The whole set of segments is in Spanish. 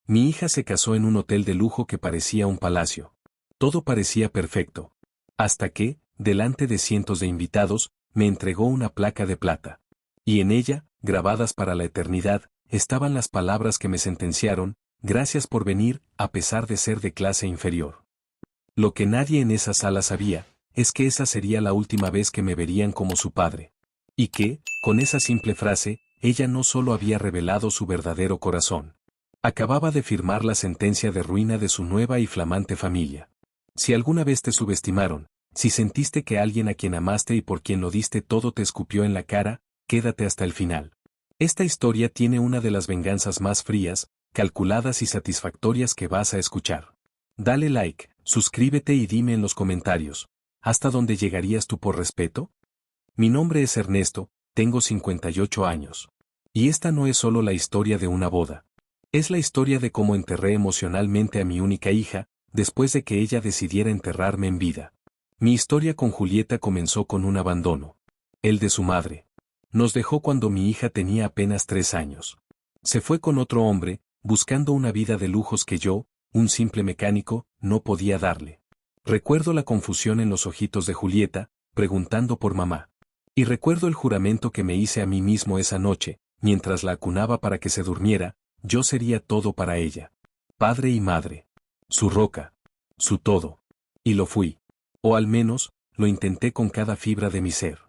Mi hija se casó en un hotel de lujo que parecía un palacio. Todo parecía perfecto. Hasta que, delante de cientos de invitados, me entregó una placa de plata. Y en ella, grabadas para la eternidad, estaban las palabras que me sentenciaron: gracias por venir, a pesar de ser de clase inferior. Lo que nadie en esa sala sabía, es que esa sería la última vez que me verían como su padre. Y que, con esa simple frase, ella no solo había revelado su verdadero corazón. Acababa de firmar la sentencia de ruina de su nueva y flamante familia. Si alguna vez te subestimaron, si sentiste que alguien a quien amaste y por quien lo diste todo te escupió en la cara, quédate hasta el final. Esta historia tiene una de las venganzas más frías, calculadas y satisfactorias que vas a escuchar. Dale like, suscríbete y dime en los comentarios, ¿hasta dónde llegarías tú por respeto? Mi nombre es Ernesto, tengo 58 años. Y esta no es solo la historia de una boda. Es la historia de cómo enterré emocionalmente a mi única hija, después de que ella decidiera enterrarme en vida. Mi historia con Julieta comenzó con un abandono. El de su madre. Nos dejó cuando mi hija tenía apenas 3 años. Se fue con otro hombre, buscando una vida de lujos que yo, un simple mecánico, no podía darle. Recuerdo la confusión en los ojitos de Julieta, preguntando por mamá. Y recuerdo el juramento que me hice a mí mismo esa noche, mientras la acunaba para que se durmiera: yo sería todo para ella. Padre y madre. Su roca. Su todo. Y lo fui. O al menos, lo intenté con cada fibra de mi ser.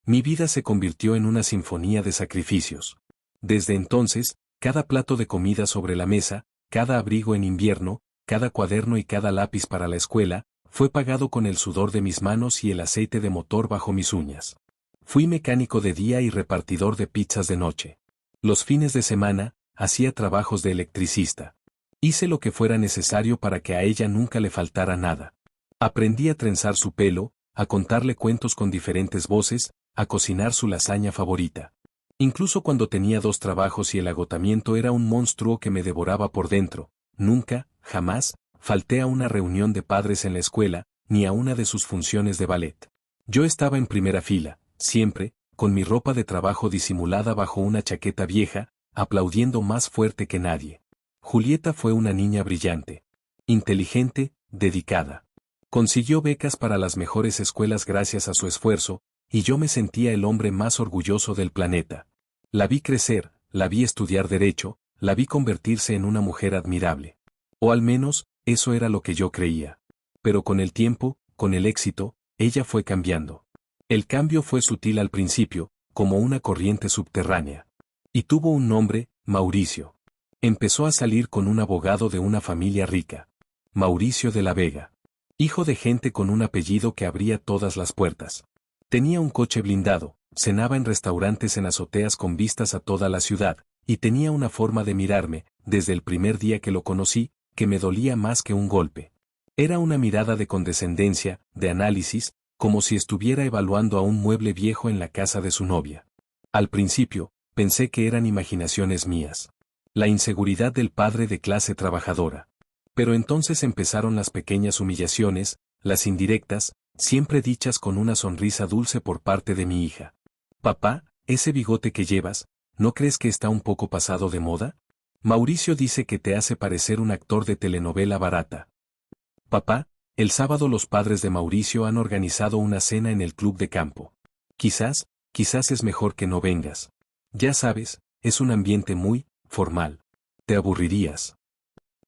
Mi vida se convirtió en una sinfonía de sacrificios. Desde entonces, cada plato de comida sobre la mesa, cada abrigo en invierno, cada cuaderno y cada lápiz para la escuela, fue pagado con el sudor de mis manos y el aceite de motor bajo mis uñas. Fui mecánico de día y repartidor de pizzas de noche. Los fines de semana, hacía trabajos de electricista. Hice lo que fuera necesario para que a ella nunca le faltara nada. Aprendí a trenzar su pelo, a contarle cuentos con diferentes voces, a cocinar su lasaña favorita. Incluso cuando tenía 2 trabajos y el agotamiento era un monstruo que me devoraba por dentro, nunca, jamás, falté a una reunión de padres en la escuela, ni a una de sus funciones de ballet. Yo estaba en primera fila, siempre, con mi ropa de trabajo disimulada bajo una chaqueta vieja, aplaudiendo más fuerte que nadie. Julieta fue una niña brillante, inteligente, dedicada. Consiguió becas para las mejores escuelas gracias a su esfuerzo, y yo me sentía el hombre más orgulloso del planeta. La vi crecer, la vi estudiar derecho, la vi convertirse en una mujer admirable. O al menos, eso era lo que yo creía. Pero con el tiempo, con el éxito, ella fue cambiando. El cambio fue sutil al principio, como una corriente subterránea. Y tuvo un nombre: Mauricio. Empezó a salir con un abogado de una familia rica. Mauricio de la Vega. Hijo de gente con un apellido que abría todas las puertas. Tenía un coche blindado, cenaba en restaurantes en azoteas con vistas a toda la ciudad, y tenía una forma de mirarme, desde el primer día que lo conocí, que me dolía más que un golpe. Era una mirada de condescendencia, de análisis, como si estuviera evaluando a un mueble viejo en la casa de su novia. Al principio, pensé que eran imaginaciones mías. La inseguridad del padre de clase trabajadora. Pero entonces empezaron las pequeñas humillaciones, las indirectas, siempre dichas con una sonrisa dulce por parte de mi hija. Papá, ese bigote que llevas, ¿no crees que está un poco pasado de moda? Mauricio dice que te hace parecer un actor de telenovela barata. Papá, el sábado los padres de Mauricio han organizado una cena en el club de campo. Quizás es mejor que no vengas. Ya sabes, es un ambiente muy formal. Te aburrirías.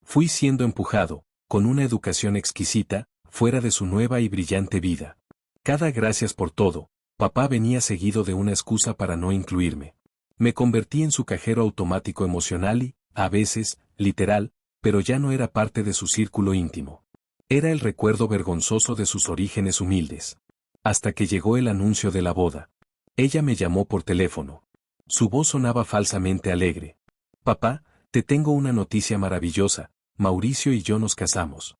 Fui siendo empujado, con una educación exquisita, fuera de su nueva y brillante vida. Cada gracias por todo, papá venía seguido de una excusa para no incluirme. Me convertí en su cajero automático emocional y, a veces, literal, pero ya no era parte de su círculo íntimo. Era el recuerdo vergonzoso de sus orígenes humildes. Hasta que llegó el anuncio de la boda. Ella me llamó por teléfono. Su voz sonaba falsamente alegre. Papá, te tengo una noticia maravillosa, Mauricio y yo nos casamos.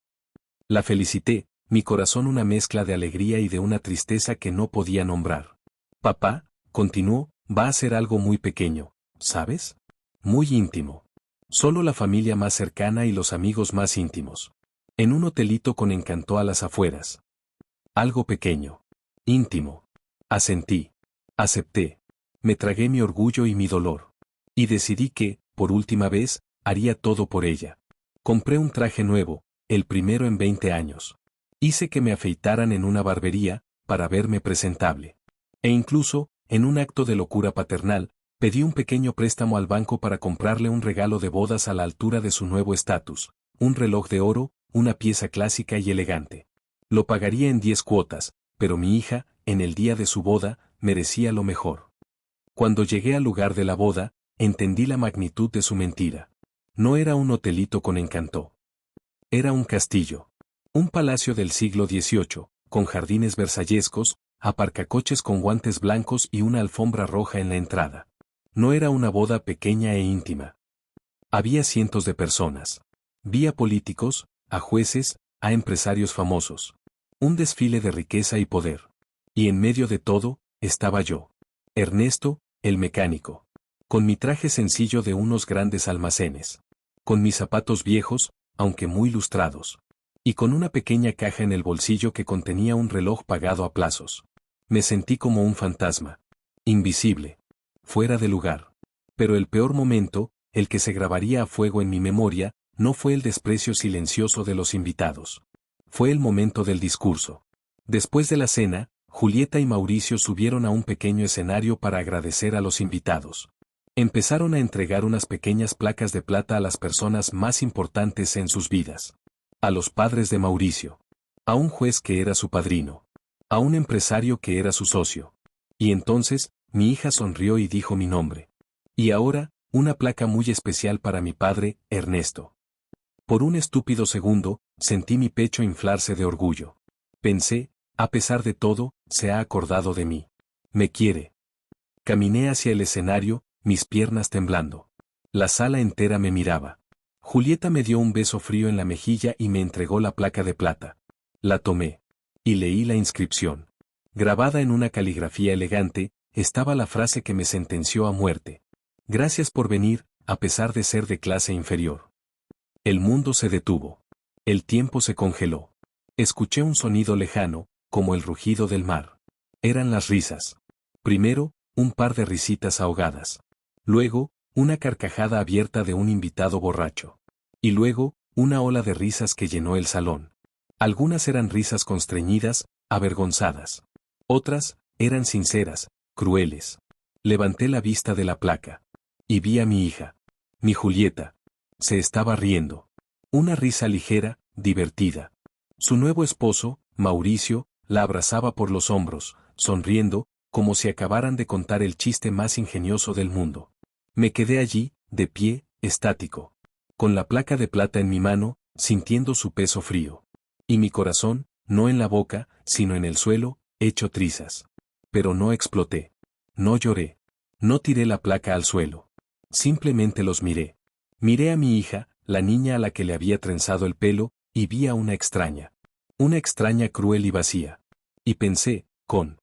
La felicité, mi corazón una mezcla de alegría y de una tristeza que no podía nombrar. Papá, continuó, va a ser algo muy pequeño, ¿sabes? Muy íntimo. Solo la familia más cercana y los amigos más íntimos. En un hotelito con encanto a las afueras. Algo pequeño. Íntimo. Asentí. Acepté. Me tragué mi orgullo y mi dolor. Y decidí que, por última vez, haría todo por ella. Compré un traje nuevo, el primero en 20 años. Hice que me afeitaran en una barbería, para verme presentable. E incluso, en un acto de locura paternal, pedí un pequeño préstamo al banco para comprarle un regalo de bodas a la altura de su nuevo estatus, un reloj de oro, una pieza clásica y elegante. Lo pagaría en 10 cuotas, pero mi hija, en el día de su boda, merecía lo mejor. Cuando llegué al lugar de la boda, entendí la magnitud de su mentira. No era un hotelito con encanto. Era un castillo. Un palacio del siglo XVIII, con jardines versallescos, aparcacoches con guantes blancos y una alfombra roja en la entrada. No era una boda pequeña e íntima. Había cientos de personas. Vi a políticos, a jueces, a empresarios famosos. Un desfile de riqueza y poder. Y en medio de todo, estaba yo. Ernesto, el mecánico. Con mi traje sencillo de unos grandes almacenes. Con mis zapatos viejos, aunque muy lustrados. Y con una pequeña caja en el bolsillo que contenía un reloj pagado a plazos. Me sentí como un fantasma. Invisible. Fuera de lugar. Pero el peor momento, el que se grabaría a fuego en mi memoria, no fue el desprecio silencioso de los invitados. Fue el momento del discurso. Después de la cena, Julieta y Mauricio subieron a un pequeño escenario para agradecer a los invitados. Empezaron a entregar unas pequeñas placas de plata a las personas más importantes en sus vidas. A los padres de Mauricio. A un juez que era su padrino. A un empresario que era su socio. Y entonces, mi hija sonrió y dijo mi nombre. Y ahora, una placa muy especial para mi padre, Ernesto. Por un estúpido segundo, sentí mi pecho inflarse de orgullo. Pensé, a pesar de todo, se ha acordado de mí. Me quiere. Caminé hacia el escenario, mis piernas temblando. La sala entera me miraba. Julieta me dio un beso frío en la mejilla y me entregó la placa de plata. La tomé. Y leí la inscripción. Grabada en una caligrafía elegante, estaba la frase que me sentenció a muerte. Gracias por venir, a pesar de ser de clase inferior. El mundo se detuvo. El tiempo se congeló. Escuché un sonido lejano, como el rugido del mar. Eran las risas. Primero, un par de risitas ahogadas. Luego, una carcajada abierta de un invitado borracho. Y luego, una ola de risas que llenó el salón. Algunas eran risas constreñidas, avergonzadas. Otras, eran sinceras, crueles. Levanté la vista de la placa. Y vi a mi hija. Mi Julieta. Se estaba riendo. Una risa ligera, divertida. Su nuevo esposo, Mauricio, la abrazaba por los hombros, sonriendo, como si acabaran de contar el chiste más ingenioso del mundo. Me quedé allí, de pie, estático. Con la placa de plata en mi mano, sintiendo su peso frío. Y mi corazón, no en la boca, sino en el suelo, hecho trizas. Pero no exploté. No lloré. No tiré la placa al suelo. Simplemente los miré. Miré a mi hija, la niña a la que le había trenzado el pelo, y vi a una extraña. Una extraña cruel y vacía. Y pensé, con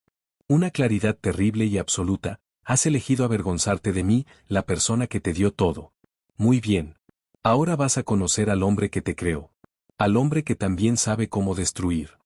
una claridad terrible y absoluta, has elegido avergonzarte de mí, la persona que te dio todo. Muy bien. Ahora vas a conocer al hombre que te creó. Al hombre que también sabe cómo destruir.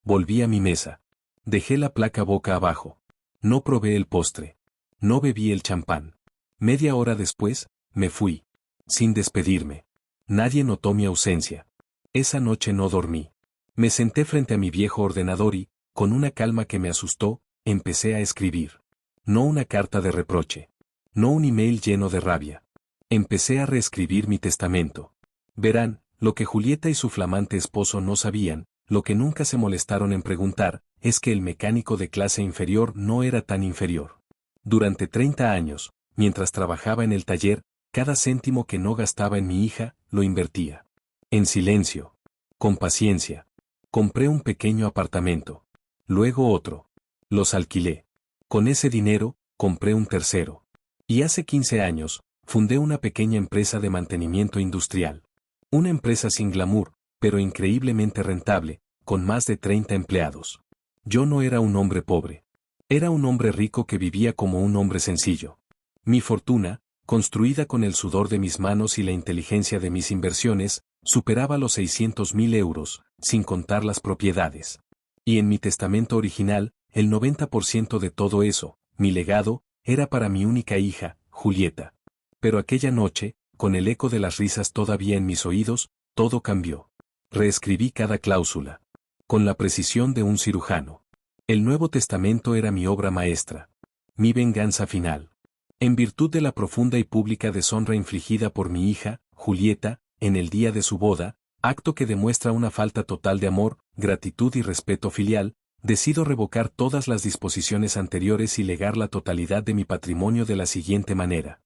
Volví a mi mesa. Dejé la placa boca abajo. No probé el postre. No bebí el champán. Media hora después, me fui. Sin despedirme. Nadie notó mi ausencia. Esa noche no dormí. Me senté frente a mi viejo ordenador y, con una calma que me asustó, empecé a escribir. No una carta de reproche. No un email lleno de rabia. Empecé a reescribir mi testamento. Verán, lo que Julieta y su flamante esposo no sabían, lo que nunca se molestaron en preguntar, es que el mecánico de clase inferior no era tan inferior. Durante 30 años, mientras trabajaba en el taller, cada céntimo que no gastaba en mi hija, lo invertía. En silencio. Con paciencia. Compré un pequeño apartamento. Luego otro. Los alquilé. Con ese dinero, compré un tercero. Y hace 15 años, fundé una pequeña empresa de mantenimiento industrial. Una empresa sin glamour, pero increíblemente rentable, con más de 30 empleados. Yo no era un hombre pobre. Era un hombre rico que vivía como un hombre sencillo. Mi fortuna, construida con el sudor de mis manos y la inteligencia de mis inversiones, superaba los 600.000 euros, sin contar las propiedades. Y en mi testamento original, el 90% de todo eso, mi legado, era para mi única hija, Julieta. Pero aquella noche, con el eco de las risas todavía en mis oídos, todo cambió. Reescribí cada cláusula. Con la precisión de un cirujano. El Nuevo Testamento era mi obra maestra. Mi venganza final. En virtud de la profunda y pública deshonra infligida por mi hija, Julieta, en el día de su boda, acto que demuestra una falta total de amor, gratitud y respeto filial, decido revocar todas las disposiciones anteriores y legar la totalidad de mi patrimonio de la siguiente manera.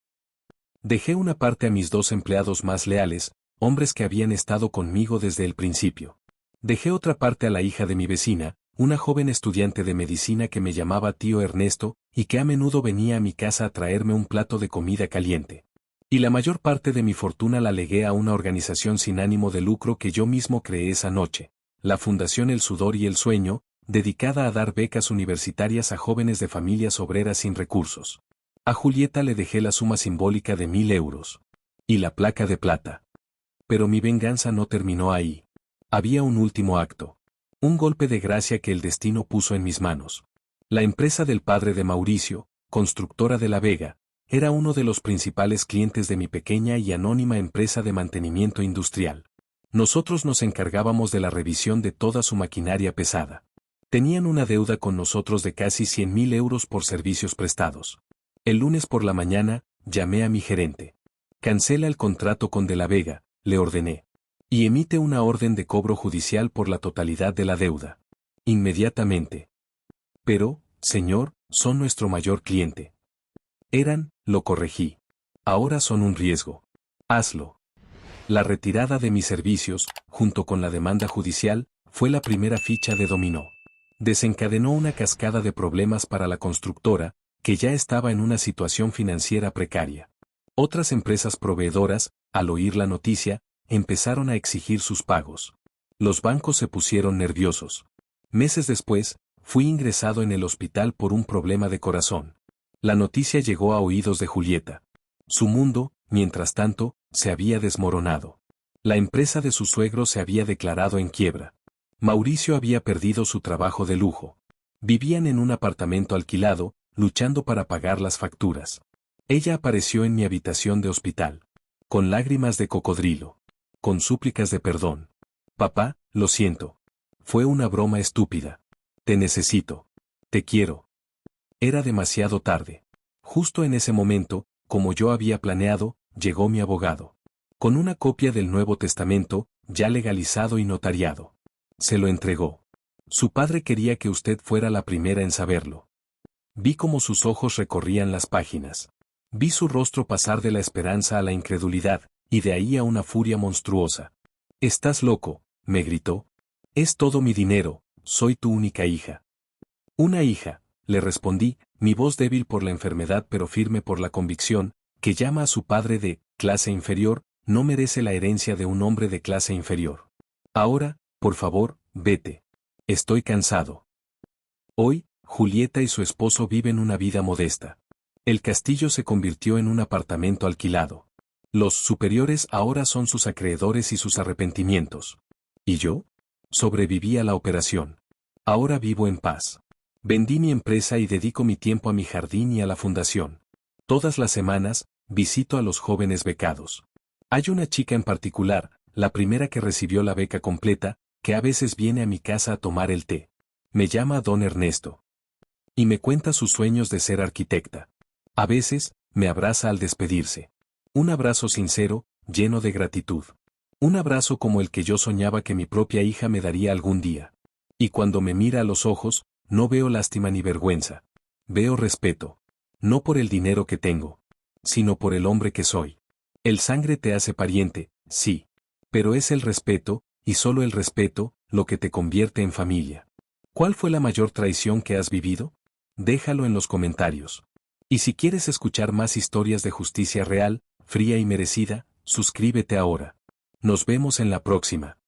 Dejé una parte a mis 2 empleados más leales, hombres que habían estado conmigo desde el principio. Dejé otra parte a la hija de mi vecina, una joven estudiante de medicina que me llamaba tío Ernesto, y que a menudo venía a mi casa a traerme un plato de comida caliente. Y la mayor parte de mi fortuna la legué a una organización sin ánimo de lucro que yo mismo creé esa noche, la Fundación El Sudor y el Sueño, dedicada a dar becas universitarias a jóvenes de familias obreras sin recursos. A Julieta le dejé la suma simbólica de 1.000 euros. Y la placa de plata. Pero mi venganza no terminó ahí. Había un último acto. Un golpe de gracia que el destino puso en mis manos. La empresa del padre de Mauricio, constructora de La Vega, era uno de los principales clientes de mi pequeña y anónima empresa de mantenimiento industrial. Nosotros nos encargábamos de la revisión de toda su maquinaria pesada. Tenían una deuda con nosotros de casi 100.000 euros por servicios prestados. El lunes por la mañana, llamé a mi gerente. Cancela el contrato con De La Vega, le ordené. Y emite una orden de cobro judicial por la totalidad de la deuda. Inmediatamente. Pero, señor, son nuestro mayor cliente. Eran, lo corregí. Ahora son un riesgo. Hazlo. La retirada de mis servicios, junto con la demanda judicial, fue la primera ficha de dominó. Desencadenó una cascada de problemas para la constructora, que ya estaba en una situación financiera precaria. Otras empresas proveedoras, al oír la noticia, empezaron a exigir sus pagos. Los bancos se pusieron nerviosos. Meses después, fui ingresado en el hospital por un problema de corazón. La noticia llegó a oídos de Julieta. Su mundo, mientras tanto, se había desmoronado. La empresa de su suegro se había declarado en quiebra. Mauricio había perdido su trabajo de lujo. Vivían en un apartamento alquilado, luchando para pagar las facturas. Ella apareció en mi habitación de hospital. Con lágrimas de cocodrilo. Con súplicas de perdón. Papá, lo siento. Fue una broma estúpida. Te necesito. Te quiero. Era demasiado tarde. Justo en ese momento, como yo había planeado, llegó mi abogado. Con una copia del Nuevo Testamento, ya legalizado y notariado. Se lo entregó. Su padre quería que usted fuera la primera en saberlo. Vi cómo sus ojos recorrían las páginas. Vi su rostro pasar de la esperanza a la incredulidad, y de ahí a una furia monstruosa. «Estás loco», me gritó. «Es todo mi dinero, soy tu única hija». «Una hija», le respondí, mi voz débil por la enfermedad pero firme por la convicción, que llama a su padre de clase inferior, no merece la herencia de un hombre de clase inferior. Ahora, por favor, vete. Estoy cansado. Hoy, Julieta y su esposo viven una vida modesta. El castillo se convirtió en un apartamento alquilado. Los superiores ahora son sus acreedores y sus arrepentimientos. ¿Y yo? Sobreviví a la operación. Ahora vivo en paz. Vendí mi empresa y dedico mi tiempo a mi jardín y a la fundación. Todas las semanas, visito a los jóvenes becados. Hay una chica en particular, la primera que recibió la beca completa, que a veces viene a mi casa a tomar el té. Me llama Don Ernesto. Y me cuenta sus sueños de ser arquitecta. A veces, me abraza al despedirse. Un abrazo sincero, lleno de gratitud. Un abrazo como el que yo soñaba que mi propia hija me daría algún día. Y cuando me mira a los ojos, no veo lástima ni vergüenza. Veo respeto. No por el dinero que tengo, sino por el hombre que soy. El sangre te hace pariente, sí. Pero es el respeto, y solo el respeto, lo que te convierte en familia. ¿Cuál fue la mayor traición que has vivido? Déjalo en los comentarios. Y si quieres escuchar más historias de justicia real, fría y merecida, suscríbete ahora. Nos vemos en la próxima.